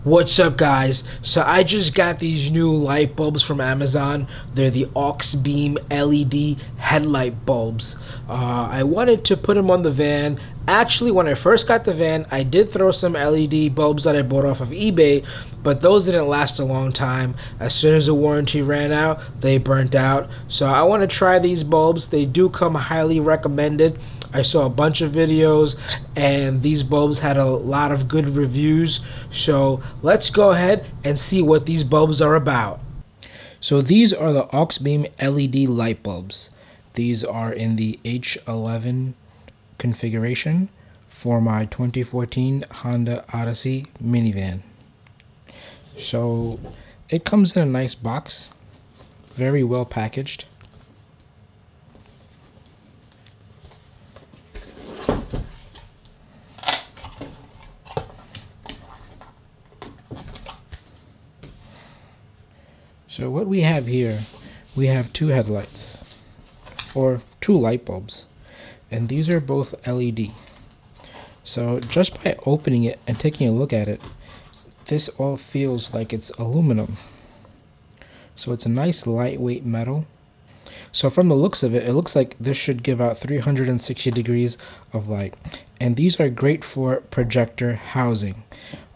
What's up, guys? So I just got these new light bulbs from Amazon. They're the Auxbeam LED headlight bulbs. I wanted to put them on the van. Actually, when I first got the van, I did throw some LED bulbs that I bought off of eBay, but those didn't last a long time. As soon as the warranty ran out, they burnt out. So I want to try these bulbs. They do come highly recommended. I saw a bunch of videos and these bulbs had a lot of good reviews. So let's go ahead and see what these bulbs are about. So these are the Auxbeam LED light bulbs. These are in the H11 configuration for my 2014 Honda Odyssey minivan. So it comes in a nice box, very well packaged. So what we have here, we have two headlights, or two light bulbs, and these are both LED. So just by opening it and taking a look at it, this all feels like it's aluminum. So it's a nice lightweight metal. So from the looks of it, it looks like this should give out 360 degrees of light. And these are great for projector housing.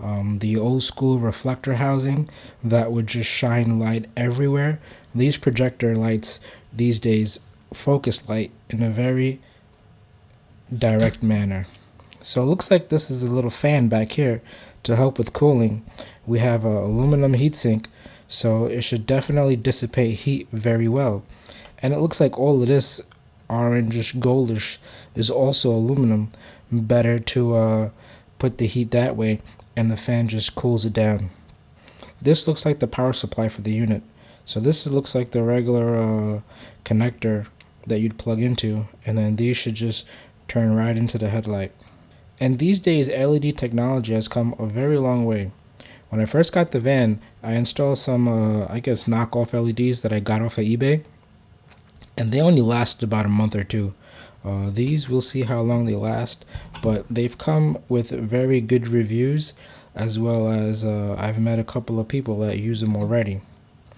The old school reflector housing that would just shine light everywhere. These projector lights these days focus light in a very direct manner. So it looks like this is a little fan back here to help with cooling. We have an aluminum heatsink, so it should definitely dissipate heat very well. And it looks like all of this orangish goldish is also aluminum. Better to put the heat that way, and the fan just cools it down. This looks like the power supply for the unit. So this looks like the regular connector that you'd plug into, and then these should just turn right into the headlight. And these days LED technology has come a very long way. When I first got the van, I installed some I guess knockoff LEDs that I got off of eBay, and they only lasted about a month or two. These, we'll see how long they last, but they've come with very good reviews, as well as I've met a couple of people that use them already.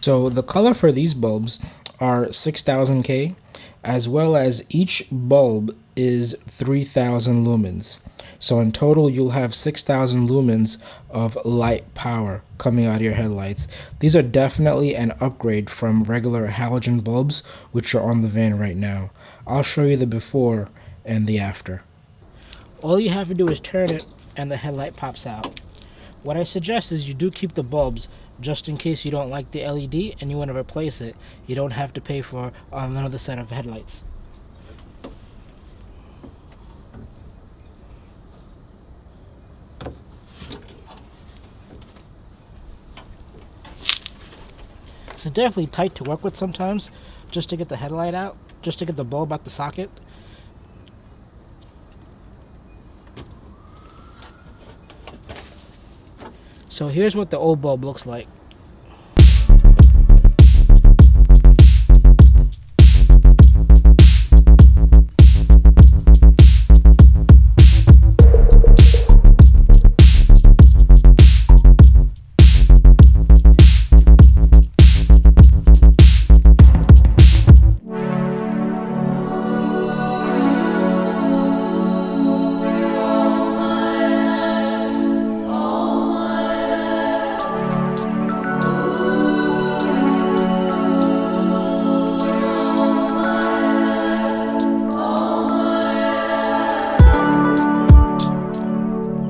So the color for these bulbs are 6000K, as well as each bulb is 3000 lumens. So in total, you'll have 6000 lumens of light power coming out of your headlights. These are definitely an upgrade from regular halogen bulbs, which are on the van right now. I'll show you the before and the after. All you have to do is turn it and the headlight pops out. What I suggest is you do keep the bulbs just in case you don't like the LED and you want to replace it. You don't have to pay for another set of headlights. It's definitely tight to work with sometimes, just to get the headlight out, just to get the bulb out the socket. So here's what the old bulb looks like.